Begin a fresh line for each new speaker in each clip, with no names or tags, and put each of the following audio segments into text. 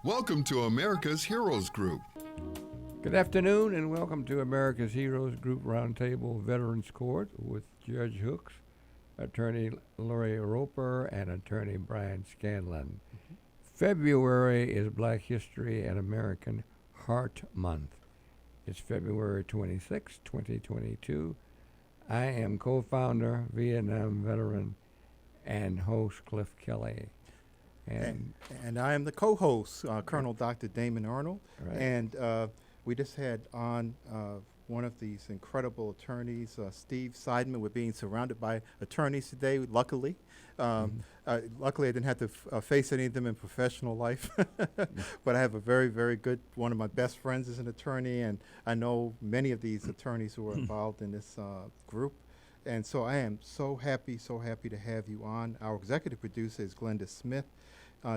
Welcome to America's Heroes Group.
Good afternoon and welcome to America's Heroes Group Roundtable Veterans Court with Judge Hooks, Attorney Lori Roper, and Attorney Brian Scanlon. February is Black History and American Heart Month. It's February 26, 2022. I am co-founder, Vietnam veteran, and host Cliff Kelley.
And I am the co-host, Colonel Dr. Damon Arnold.
Right.
And we just had on one of these incredible attorneys, Steve Seidman. We're being surrounded by attorneys today, luckily. Luckily, I didn't have to face any of them in professional life. But I have a very, very good, one of my best friends is an attorney, and I know many of these attorneys who are involved in this group. And so I am so happy to have you on. Our executive producer is Glenda Smith.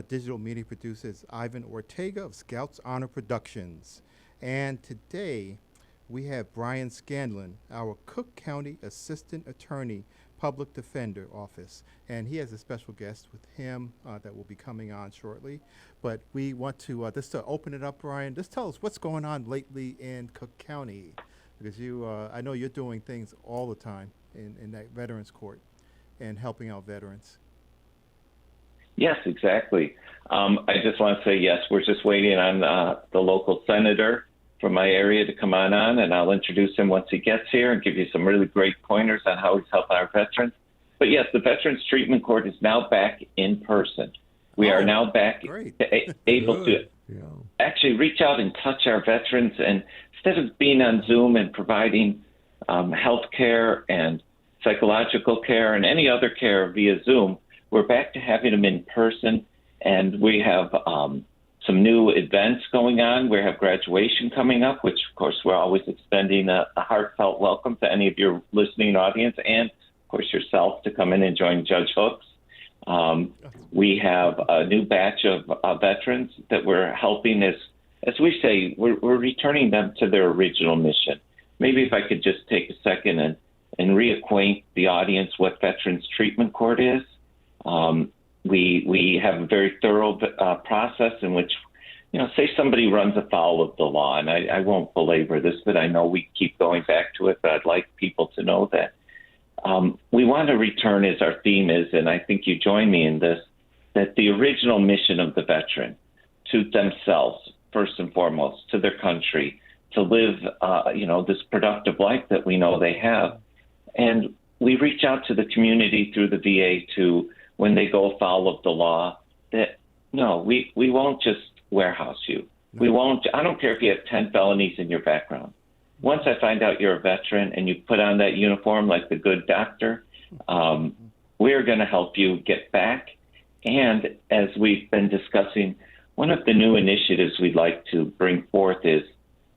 Digital media producer is Ivan Ortega of Scouts Honor Productions. And today we have Brian Scanlon, our Cook County Assistant Attorney, Public Defender Office. And he has a special guest with him that will be coming on shortly. But we want to, just to open it up, Brian, just tell us what's going on lately in Cook County. Because you, I know you're doing things all the time in that Veterans Court and helping out veterans.
Yes, exactly. I just want to say, yes, we're just waiting on the local senator from my area to come on, and I'll introduce him once he gets here and give you some really great pointers on how he's helping our veterans. But yes, the Veterans Treatment Court is now back in person. We are now back able to actually reach out and touch our veterans. And instead of being on Zoom and providing health care and psychological care and any other care via Zoom, we're back to having them in person, and we have some new events going on. We have graduation coming up, which, of course, we're always extending a heartfelt welcome to any of your listening audience and, of course, yourself to come in and join Judge Hooks. We have a new batch of veterans that we're helping, as we say, we're returning them to their original mission. Maybe if I could just take a second and reacquaint the audience what Veterans Treatment Court is. We have a very thorough process in which, say somebody runs afoul of the law, and I won't belabor this, but I know we keep going back to it, but I'd like people to know that we want to return, as our theme is, and I think you join me in this, that the original mission of the veteran, to themselves, first and foremost, to their country, to live, this productive life that we know they have. And we reach out to the community through the VA to, when they go foul of the law, that no, we won't just warehouse you. We won't. I don't care if you have 10 felonies in your background. Once I find out you're a veteran and you put on that uniform like the good doctor, we're going to help you get back. And as we've been discussing, one of the new initiatives we'd like to bring forth is,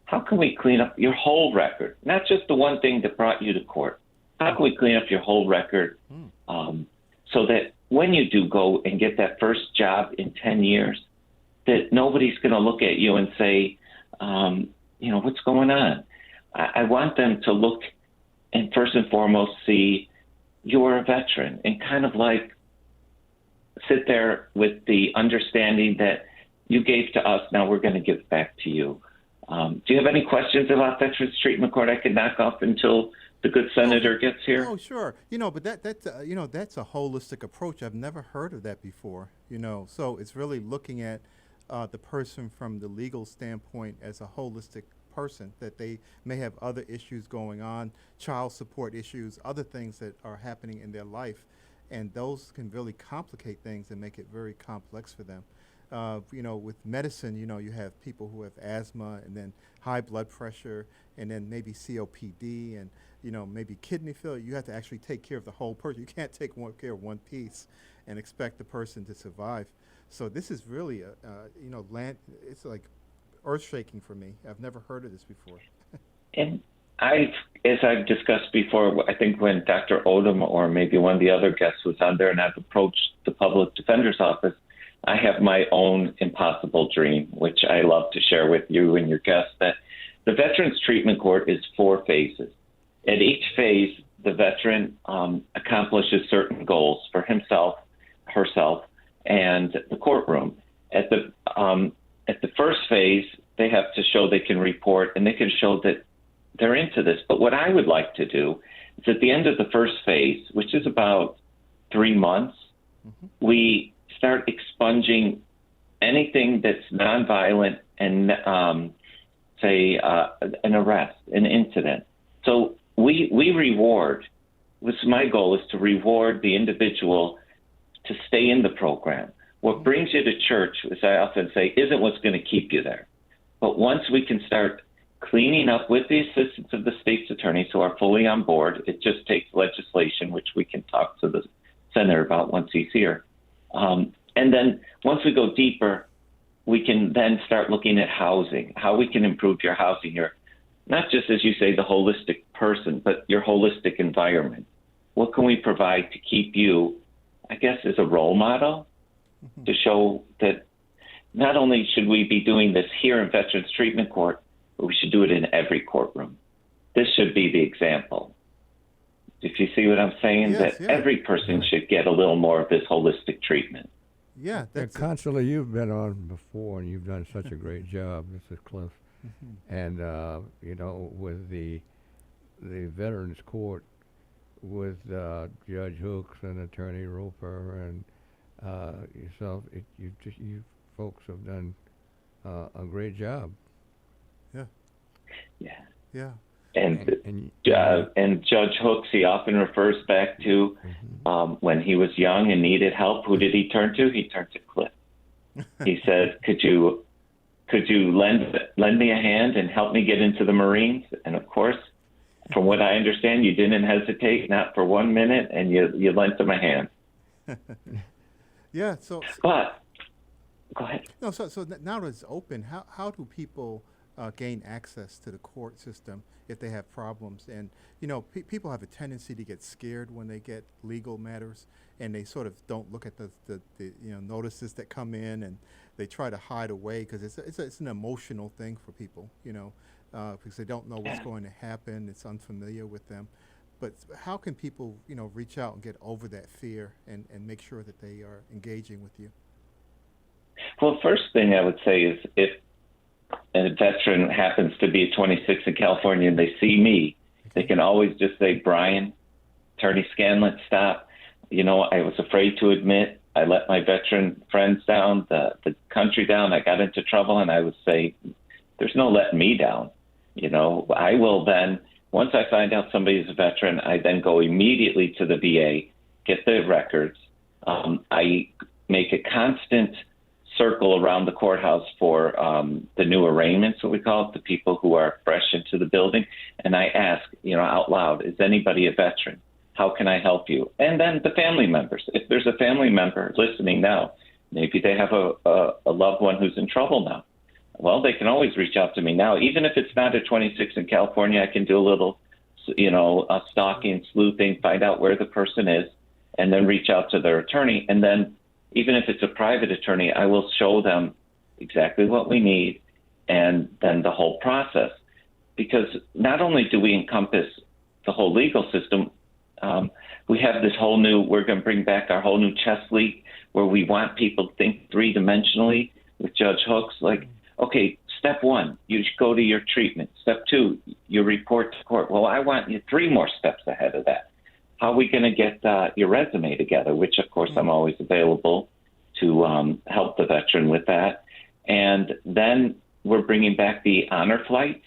how can we clean up your whole record, not just the one thing that brought you to court? How can we clean up your whole record so that when you do go and get that first job in 10 years, that nobody's going to look at you and say, what's going on? I want them to look and first and foremost see you're a veteran and kind of like sit there with the understanding that you gave to us, now we're going to give back to you. Do you have any questions about Veterans Treatment Court I could knock off until the good senator gets here?
Oh, sure. But that's a holistic approach. I've never heard of that before. So it's really looking at the person from the legal standpoint as a holistic person, that they may have other issues going on, child support issues, other things that are happening in their life, and those can really complicate things and make it very complex for them. With medicine, you have people who have asthma and then high blood pressure and then maybe COPD and, maybe kidney failure. You have to actually take care of the whole person. You can't take care of one piece and expect the person to survive. So this is really, it's like earth-shaking for me. I've never heard of this before.
And as I've discussed before, I think when Dr. Odom or maybe one of the other guests was on there and I've approached the public defender's office, I have my own impossible dream, which I love to share with you and your guests, that the Veterans Treatment Court is 4 phases. At each phase, the veteran accomplishes certain goals for himself, herself, and the courtroom. At the phase, they have to show they can report and they can show that they're into this. But what I would like to do is at the end of the first phase, which is about 3 months, we start expunging anything that's nonviolent and say an arrest, an incident. So we reward. My goal is to reward the individual to stay in the program. What brings you to church, as I often say, isn't what's going to keep you there. But once we can start cleaning up with the assistance of the state's attorneys who are fully on board, it just takes legislation, which we can talk to the senator about once he's here. And then once we go deeper, we can then start looking at housing, how we can improve your housing, your, not just, as you say, the holistic person, but your holistic environment. What can we provide to keep you, I guess, as a role model to show that not only should we be doing this here in Veterans Treatment Court, but we should do it in every courtroom. This should be the example. If you see what I'm saying,
Yes,
that every person should get a little more of this holistic treatment.
Yeah, that's
Constantly, you've been on before, and you've done such a great job. This is Cliff. And, you know, with the Veterans Court, with Judge Hooks and Attorney Roper and yourself, you folks have done a great job.
yeah.
And Judge Hooks, he often refers back to when he was young and needed help. Who did he turn to? He turned to Cliff. He said, "Could you lend me a hand and help me get into the Marines?" And of course, from what I understand, you didn't hesitate, not for 1 minute, and you lent him a hand.
Yeah. So,
But go ahead.
no. So now that it's open, how do people gain access to the court system if they have problems? And you know, people have a tendency to get scared when they get legal matters, and they sort of don't look at the you know, notices that come in, and they try to hide away because it's an emotional thing for people, you know, because they don't know what's going to happen. It's unfamiliar with them. But how can people, you know, reach out and get over that fear and make sure that they are engaging with you?
Well, first thing I would say is if a veteran happens to be 26 in California and they see me, they can always just say, "Brian, Attorney Scanlon, stop. You know, I was afraid to admit I let my veteran friends down, the country down. I got into trouble." And I would say, "There's no letting me down." You know, I will then, once I find out somebody's a veteran, I then go immediately to the VA, get the records. I make a constant circle around the courthouse for the new arraignments, what we call it, the people who are fresh into the building. And I ask, you know, out loud, "Is anybody a veteran? How can I help you?" And then the family members. If there's a family member listening now, maybe they have a loved one who's in trouble now. Well, they can always reach out to me now. Even if it's not a 26 in California, I can do a little, you know, stalking, sleuthing, find out where the person is, and then reach out to their attorney. And then even if it's a private attorney, I will show them exactly what we need and then the whole process. Because not only do we encompass the whole legal system, we have this whole new, we're going to bring back our whole new chess league where we want people to think three-dimensionally with Judge Hooks. Like, okay, step one, you should go to your treatment. Step two, you report to court. Well, I want you 3 more steps ahead of that. How are we going to get your resume together, which, of course, I'm always available to help the veteran with that. And then we're bringing back the honor flights,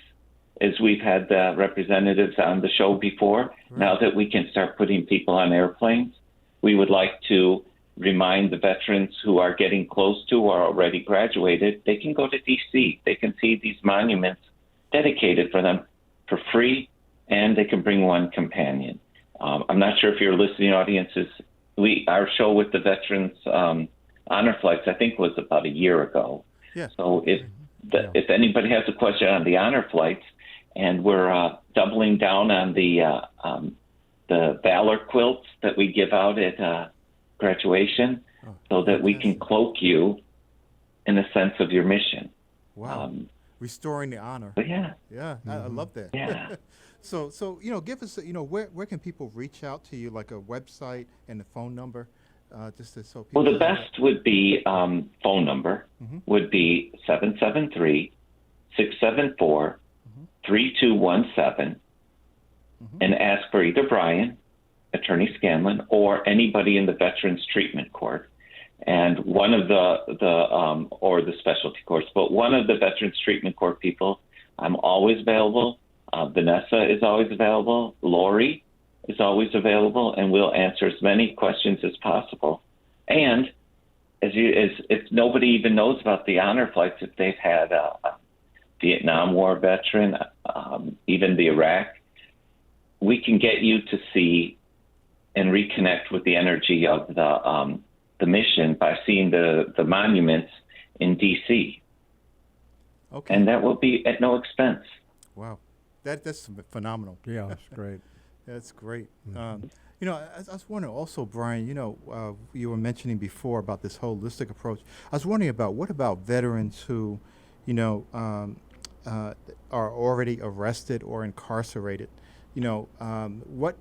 as we've had representatives on the show before. Right. Now that we can start putting people on airplanes, we would like to remind the veterans who are getting close to or already graduated, they can go to D.C. They can see these monuments dedicated for them for free, and they can bring one companion. I'm not sure if your listening audience is, our show with the veterans honor flights, I think, was about a year ago. Yeah. So if anybody has a question on the honor flights, and we're doubling down on the valor quilts that we give out at graduation, so that we can cloak you in a sense of your mission.
Wow. Restoring the honor.
Yeah.
Yeah, I love that.
Yeah.
So you know, give us, you know, where can people reach out to you, like a website and a phone number Just so people.
Well, the best would be phone number would be 773-674-3217, and ask for either Brian, Attorney Scanlon, or anybody in the Veterans Treatment Court, and one of or the specialty courts. But one of the Veterans Treatment Court people, I'm always available. Vanessa is always available. Lori is always available, and we'll answer as many questions as possible. And if nobody even knows about the honor flights, if they've had a Vietnam War veteran, even the Iraq, we can get you to see and reconnect with the energy of the mission by seeing the monuments in D.C.
Okay.
And that will be at no expense.
Wow, that's phenomenal.
Yeah, that's great.
That's great. I was wondering also, Brian, you were mentioning before about this holistic approach. I was wondering what about veterans who, are already arrested or incarcerated? What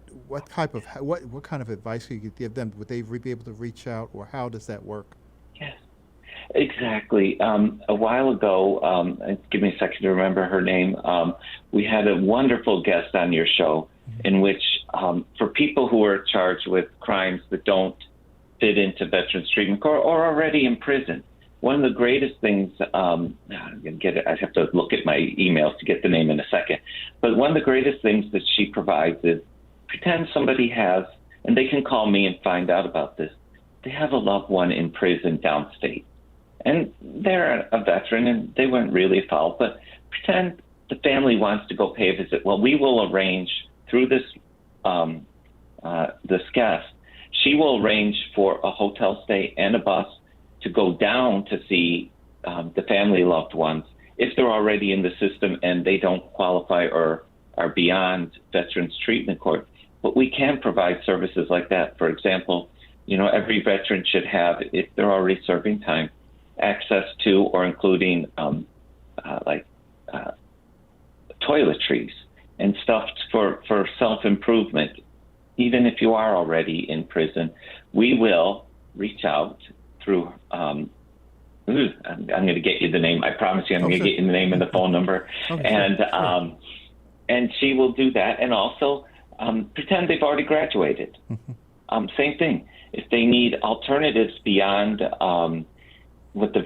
kind of advice could you give them? Would they be able to reach out, or how does that work?
Yes, exactly. A while ago, give me a second to remember her name, we had a wonderful guest on your show in which, for people who are charged with crimes that don't fit into Veterans Treatment Court or already in prison, one of the greatest things, I'm gonna get it, I have to look at my emails to get the name in a second, but one of the greatest things that she provides is pretend somebody has, and they can call me and find out about this, they have a loved one in prison downstate. And they're a veteran and they weren't really at fault, but pretend the family wants to go pay a visit. Well, we will arrange through this guest, she will arrange for a hotel stay and a bus to go down to see the family loved ones if they're already in the system and they don't qualify or are beyond Veterans Treatment Court. But we can provide services like that. For example, every veteran should have, if they're already serving time, access to or including toiletries and stuff for self-improvement. Even if you are already in prison, we will reach out through, I'm going to get you the name. I promise you I'm going to get you the name and the phone number. And she will do that. And also pretend they've already graduated. Same thing. If they need alternatives beyond what the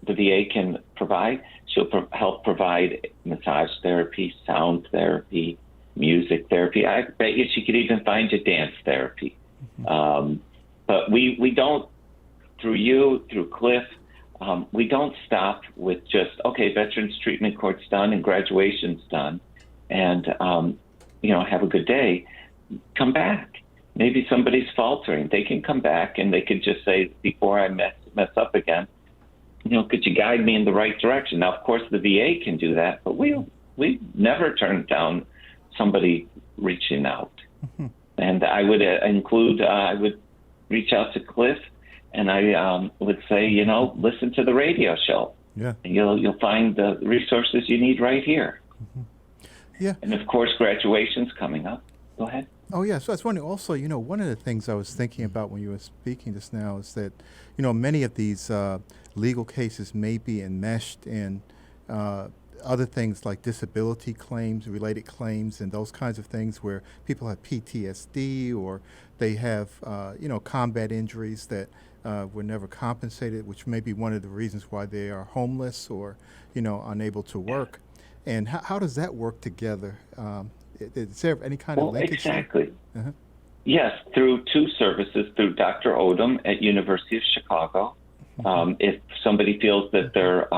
VA can provide, she'll help provide massage therapy, sound therapy, music therapy. I bet you she could even find you dance therapy. But we don't, through Cliff, we don't stop with just, okay, Veterans Treatment Court's done and graduation's done, and, have a good day. Come back. Maybe somebody's faltering. They can come back and they can just say, before I mess up again, could you guide me in the right direction? Now, of course, the VA can do that, but we never turn down somebody reaching out. And I would I would reach out to Cliff, and I would say, listen to the radio show.
Yeah.
And you'll find the resources you need right here.
Yeah.
And of course, graduation's coming up. Go ahead.
Oh, yeah. So I was wondering also, one of the things I was thinking about when you were speaking just now is that, many of these legal cases may be enmeshed in other things like disability claims, related claims, and those kinds of things where people have PTSD or they have, combat injuries that were never compensated, which may be one of the reasons why they are homeless or, unable to work. And how does that work together? Is there any kind of linkage?
Exactly. Yes, through two services, through Dr. Odom at University of Chicago. If somebody feels that their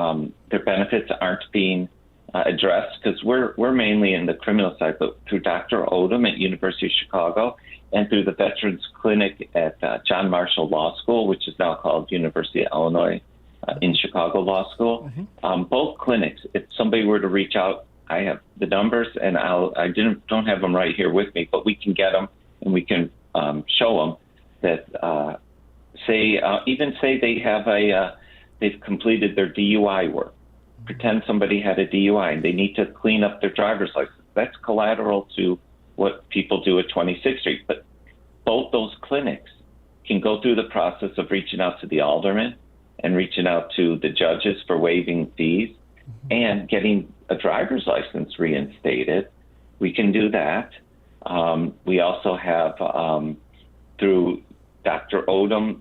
benefits aren't being addressed, because we're mainly in the criminal side, but through Dr. Odom at University of Chicago and through the Veterans Clinic at John Marshall Law School, which is now called University of Illinois in Chicago Law School. Both clinics, if somebody were to reach out, I have the numbers, and I don't have them right here with me, but we can get them and we can show them that say they have they've completed their DUI work. Pretend somebody had a DUI and they need to clean up their driver's license. That's collateral to what people do at 26th Street. But both those clinics can go through the process of reaching out to the alderman and reaching out to the judges for waiving fees and getting a driver's license reinstated. We can do that. We also have, through Dr. Odom,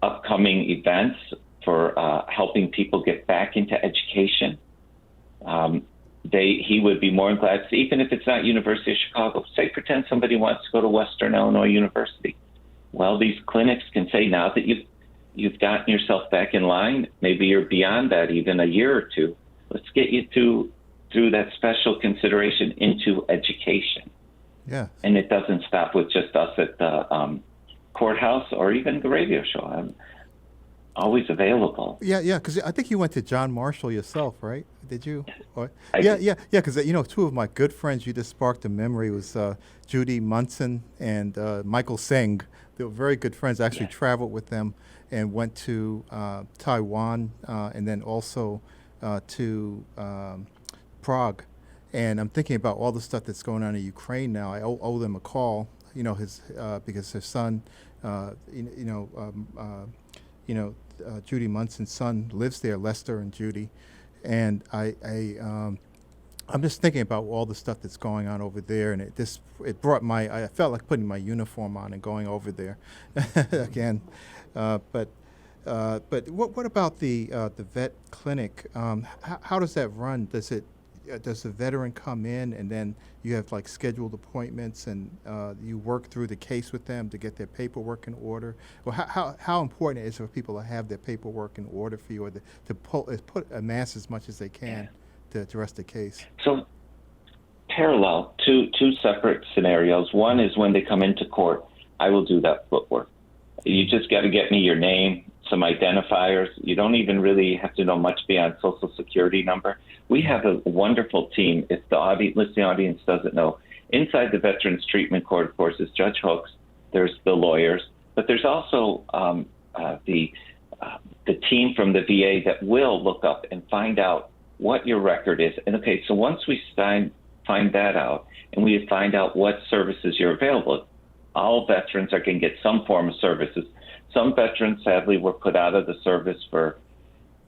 upcoming events for helping people get back into education. He would be more than glad to, even if it's not University of Chicago, say pretend somebody wants to go to Western Illinois University. Well, these clinics can say, now that you've gotten yourself back in line, maybe you're beyond that even a year or two, let's get you through that special consideration into education.
Yeah.
And it doesn't stop with just us at the courthouse or even the radio show. I'm always available.
Yeah, because I think you went to John Marshall yourself, right? Did you?
I did.
Because two of my good friends you just sparked a memory was Judy Munson and Michael Singh. They were very good friends. I actually traveled with them and went to Taiwan and then also to Prague. And I'm thinking about all the stuff that's going on in Ukraine now. I owe them a call, because their son, Judy Munson's son lives there, Lester and Judy, and I'm just thinking about all the stuff that's going on over there, and it brought I felt like putting my uniform on and going over there again. But what about the vet clinic? How does that run? Does the veteran come in and then you have like scheduled appointments and you work through the case with them to get their paperwork in order? Well, how important is it for people to have their paperwork in order for you, or to amass as much as they can to address the case?
So parallel, two separate scenarios. One is when they come into court, I will do that footwork. You just got to get me your name, some identifiers. You don't even really have to know much beyond Social Security number. We have a wonderful team. If the listening audience doesn't know, inside the Veterans Treatment Court, of course, is Judge Hooks. There's the lawyers, but there's also the team from the VA that will look up and find out what your record is. And okay, so once we find that out and we find out what services you're available, all veterans are going to get some form of services. Some veterans, sadly, were put out of the service for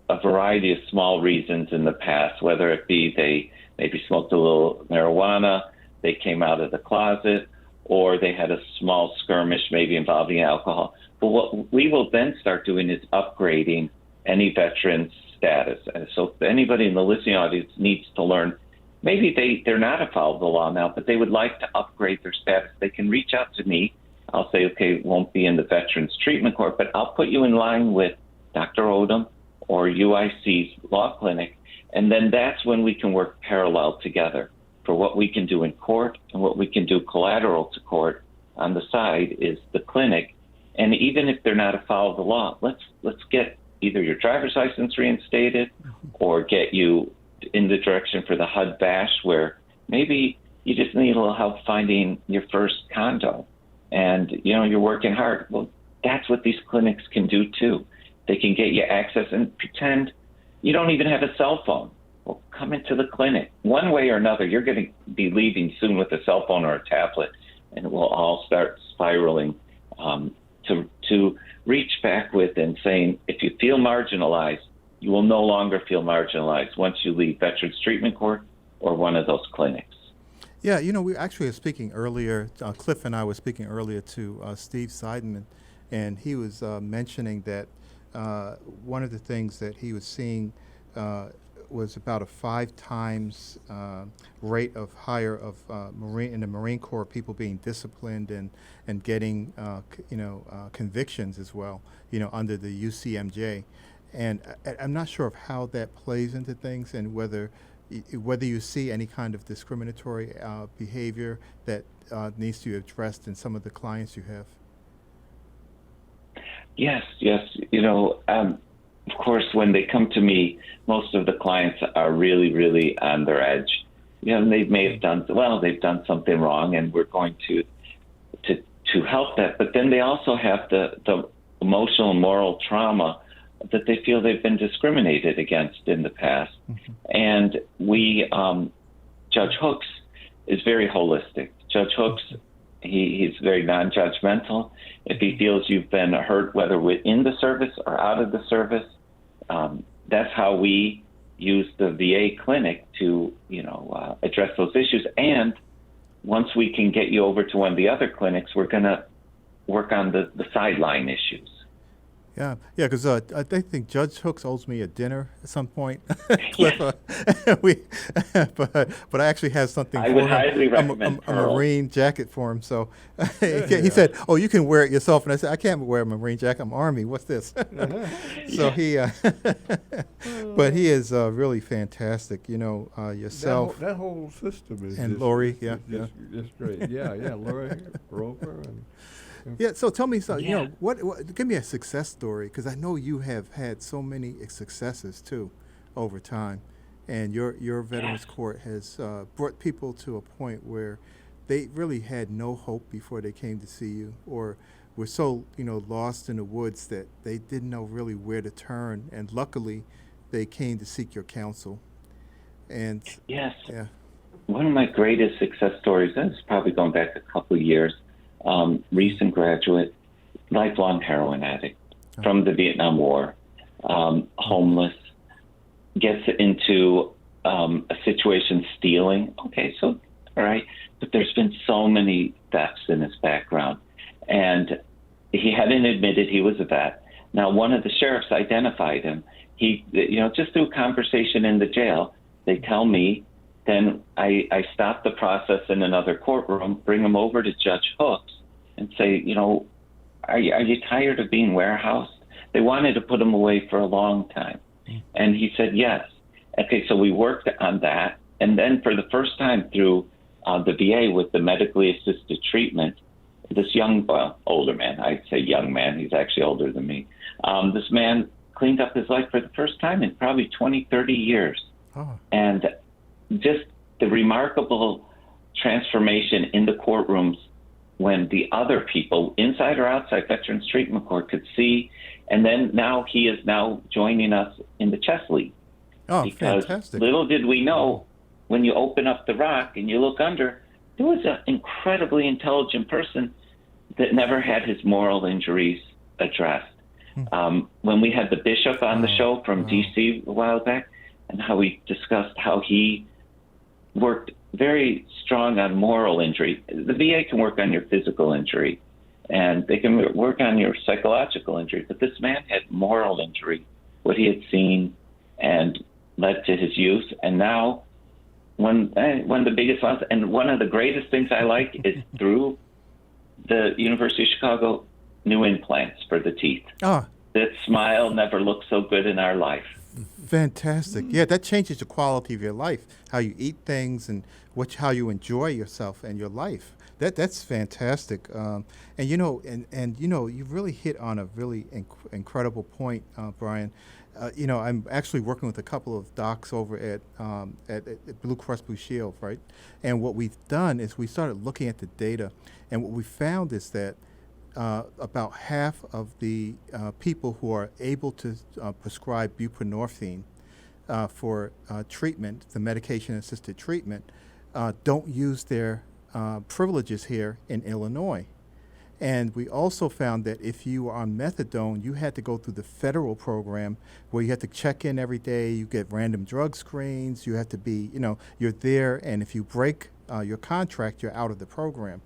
a variety of small reasons in the past, whether it be they maybe smoked a little marijuana, they came out of the closet, or they had a small skirmish maybe involving alcohol. But what we will then start doing is upgrading any veteran's status. And so if anybody in the listening audience needs to learn, maybe they're not a follow the law now, but they would like to upgrade their status, they can reach out to me. I'll say, okay, it won't be in the Veterans Treatment Court, but I'll put you in line with Dr. Odom or UIC's law clinic. And then that's when we can work parallel together for what we can do in court and what we can do collateral to court on the side is the clinic. And even if they're not a follow of the law, let's get either your driver's license reinstated or get you in the direction for the HUD bash, where maybe you just need a little help finding your first condo and you're working hard. Well, that's what these clinics can do too. They can get you access and pretend you don't even have a cell phone. Well, come into the clinic. One way or another, you're going to be leaving soon with a cell phone or a tablet, and it will all start spiraling to reach back with and saying, if you feel marginalized, you will no longer feel marginalized once you leave Veterans Treatment Court or one of those clinics.
Yeah, we actually were speaking earlier, Cliff and I were speaking earlier to Steve Seidman, and he was mentioning that one of the things that he was seeing was about a 5 times rate of higher of in the Marine Corps, people being disciplined and getting convictions as well, under the UCMJ. And I'm not sure of how that plays into things and whether you see any kind of discriminatory behavior that needs to be addressed in some of the clients you have. Yes.
Of course, when they come to me, most of the clients are really, really on their edge. They may have they've done something wrong, and we're going to help that. But then they also have the emotional and moral trauma that they feel they've been discriminated against in the past. Mm-hmm. And we, Judge Hooks is very holistic. Judge Hooks He's very non-judgmental. If he feels you've been hurt, whether within the service or out of the service, that's how we use the VA clinic to, address those issues. And once we can get you over to one of the other clinics, we're going to work on the sideline issues.
Yeah, because I think Judge Hooks owes me a dinner at some point. Cliff, but I actually have something
I
for
would
him.
highly recommend
a Marine jacket for him. So he said, "Oh, you can wear it yourself," and I said, "I can't wear a Marine jacket. I'm Army. What's this?" So he, but he is really fantastic. Yourself.
That whole system is
And
just,
Lori,
just great. Yeah, Lori Roper and.
Yeah, so tell me,
Yeah.
what? Give me a success story, because I know you have had so many successes too, over time, and your Veterans Court has brought people to a point where they really had no hope before they came to see you, or were so lost in the woods that they didn't know really where to turn, and luckily, they came to seek your counsel. And
Yes.
yeah,
One of my greatest success stories, and it's probably going back a couple of years, recent graduate, lifelong heroin addict from the Vietnam War, homeless, gets into a situation stealing. Okay, so, all right, but there's been so many thefts in his background. And he hadn't admitted he was a vet. Now, one of the sheriffs identified him. He, just through conversation in the jail, they tell me, then I stop the process in another courtroom, bring him over to Judge Hooks, and say, are you tired of being warehoused? They wanted to put him away for a long time. And he said, yes. Okay, so we worked on that. And then for the first time through the VA with the medically assisted treatment, this older man, I'd say young man, he's actually older than me, this man cleaned up his life for the first time in probably 20, 30 years.
oh,
And just the remarkable transformation in the courtrooms when the other people, inside or outside Veterans Treatment Court, could see. And then now he is now joining us in the chess league.
oh,
Because
fantastic!
little did we know, when you open up the rock and you look under, there was an incredibly intelligent person that never had his moral injuries addressed. When we had the bishop on the show from D.C. a while back, and how we discussed how he worked very strong on moral injury. The VA can work on your physical injury, and they can work on your psychological injury, but this man had moral injury, what he had seen, and led to his youth. And now, one of the biggest ones, and one of the greatest things I like is through the University of Chicago, new implants for the teeth.
Ah,
That smile never looked so good in our life.
fantastic! Yeah, that changes the quality of your life, how you eat things, and how you enjoy yourself and your life. That's fantastic. And you've really hit on a really incredible point, Brian. I'm actually working with a couple of docs over at Blue Cross Blue Shield, right? And what we've done is we started looking at the data, and what we found is that about half of the people who are able to prescribe buprenorphine for treatment, the medication-assisted treatment, don't use their privileges here in Illinois. And we also found that if you are on methadone, you had to go through the federal program where you had to check in every day, you get random drug screens, you have to be, you're there, and if you break your contract, you're out of the program.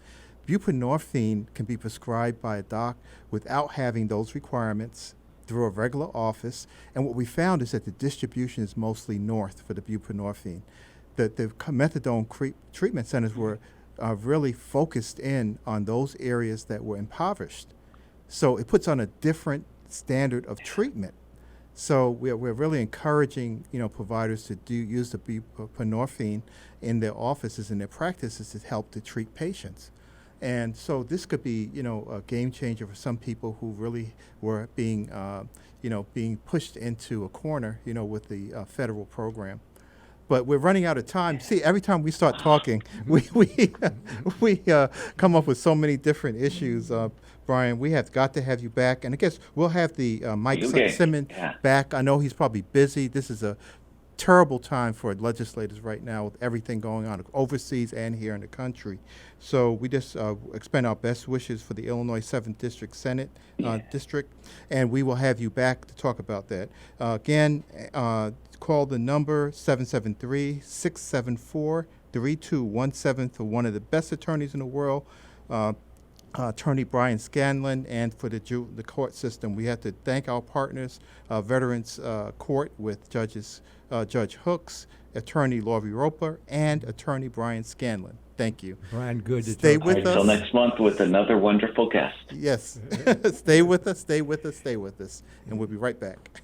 Buprenorphine can be prescribed by a doc without having those requirements through a regular office. And what we found is that the distribution is mostly north for the buprenorphine. The methadone treatment centers were really focused in on those areas that were impoverished. So it puts on a different standard of treatment. So we're really encouraging providers to use the buprenorphine in their offices and their practices to help to treat patients. And so this could be, a game changer for some people who really were being pushed into a corner, with the federal program. But we're running out of time. See, every time we start talking, we come up with so many different issues. Brian, we have got to have you back, and I guess we'll have the Mike Simmons back. I know he's probably busy. This is a terrible time for legislators right now with everything going on overseas and here in the country. So we just expend our best wishes for the Illinois 7th District Senate District, and we will have you back to talk about that. Again, call the number 773-674-3217 for one of the best attorneys in the world, Attorney Brian Scanlon, and for the court system. We have to thank our partners, Veterans Court with Judge Hooks, Attorney Laurie Roper, and Attorney Brian Scanlon. Thank you.
Brian, good to
Stay
talk
with
to you.
us.
Until next month with another wonderful guest.
Yes. Stay with us, stay with us, stay with us. And we'll be right back.